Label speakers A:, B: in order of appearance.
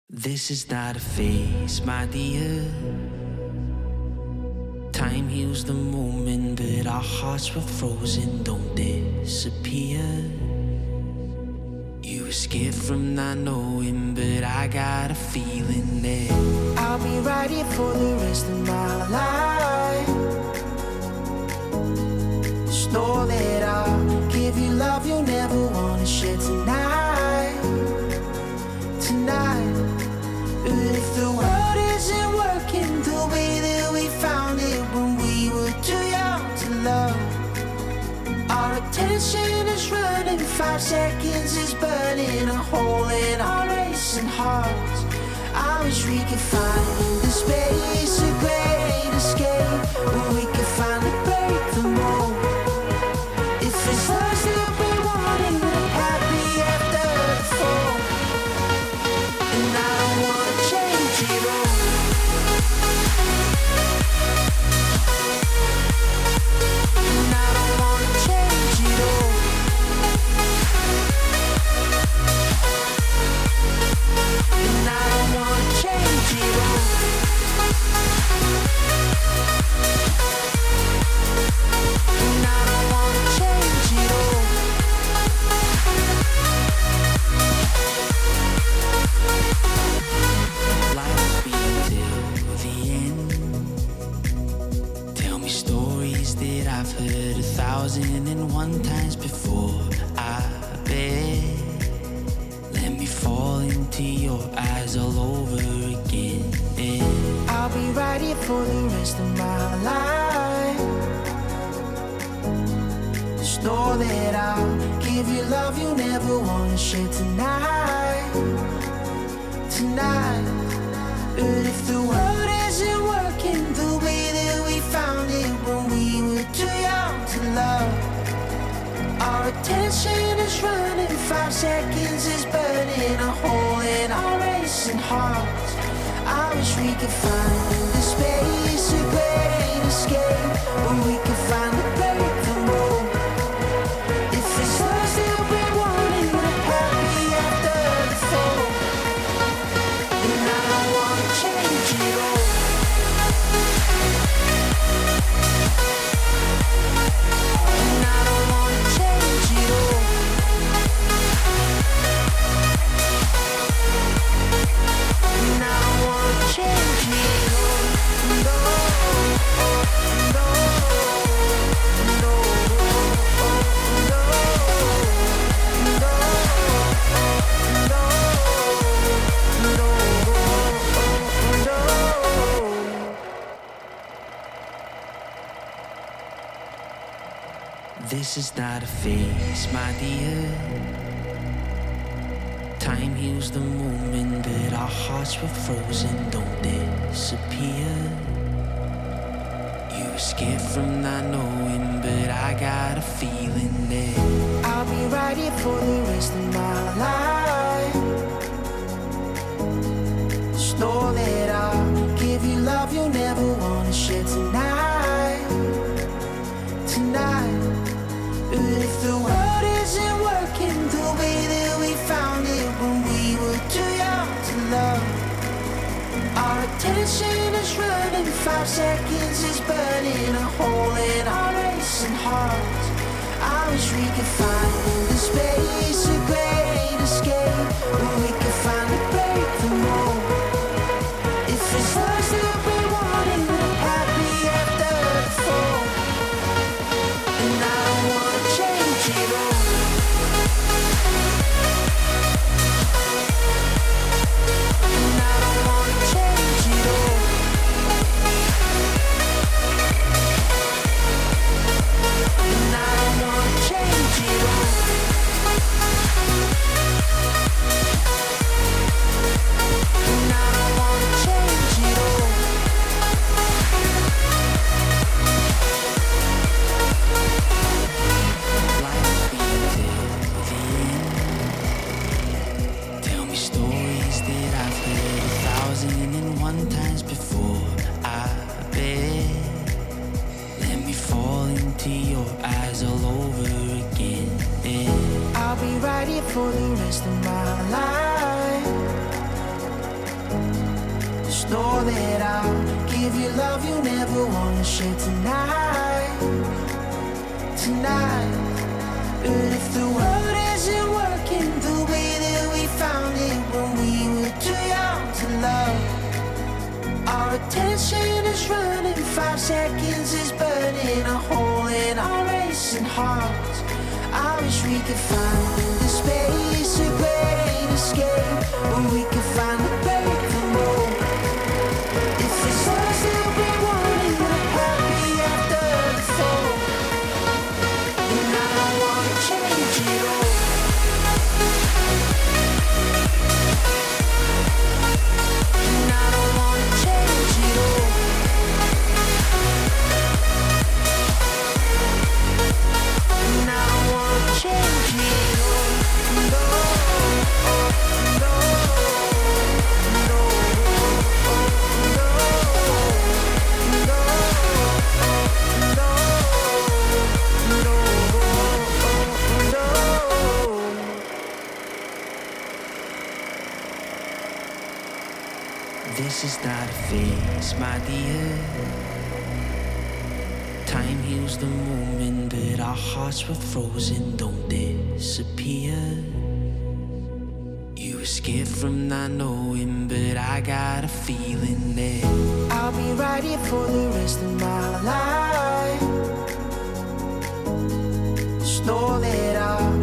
A: This is not a phase, my dear. Time heals the moment, but our hearts were frozen, don't disappear. You were scared from not knowing, but I got a feeling that I'll be right here for the rest of my life. Just know that I'll give you love you'll never want to share tonight. Tonight. But if the world isn't working the way that we found it when we were too young to love, our attention is running, 5 seconds is burning a hole in our racing hearts. I wish we could find the space, a great escape, where we could finally break the mold. If it's us that we wanted, happy after the fall. And I don't wanna change it all. And I don't wanna change it all. And I don't wanna change it all. And I don't wanna change it all. Life be till the end. Tell me stories that I've heard 1,001 times before. I bet. Let me fall into your eyes all over again. I'll be right here for the rest of my life. Just know that I'll give you love you'll never want to share tonight. Tonight. But if the world isn't working the way that we found it when we were too young to love, our attention is running, 5 seconds is burning a hole in our racing hearts. I wish we could find the space, a great escape, where we could finally break the mold. If it's us that we wanted, happy after the fall. And I don't wanna change it all. And I don't wanna change it all. And I don't wanna change it all. No, no, no, no, This is not a phase, my dear. Time heals the moment, but our hearts were frozen, don't disappear. You were scared from not knowing, but I got a feeling that I'll be right here for the rest of my life. Just know that I'll give you love you'll never want to share tonight. Tonight. But if the world isn't working the way that we found it when we were too young to love, our attention is running, 5 seconds is burning a hole in our racing hearts. I wish we could find the space, a great escape, where we could finally break the mold. If it's us that we wanted, happy after the fall. And I don't wanna change it all. And I don't wanna change it all. And I don't wanna change it all. And I don't wanna change it all. Life be till the end. Tell me stories that I've heard 1,001 times before. I bet. Let me fall into your eyes all over again. I'll be right here for the rest of my life. know that I'll give you love you never wanna share tonight, tonight. But if the world isn't working the way that we found it when we were too young to love, our attention is running, 5 seconds is burning a hole in our racing hearts. I wish we could find the space, a great escape, where we could finally break the mold. If it's us that we wanted, we're happy after the fall, then I don't wanna change it all. And I don't wanna change it all. And I don't wanna change it all. No, no, no, no, no, no. This is not a phase, my dear. Time heals the moment, but our hearts were frozen, don't disappear. You were scared from not knowing, but I got a feeling that I'll be right here for the rest of my life. Just know that I'll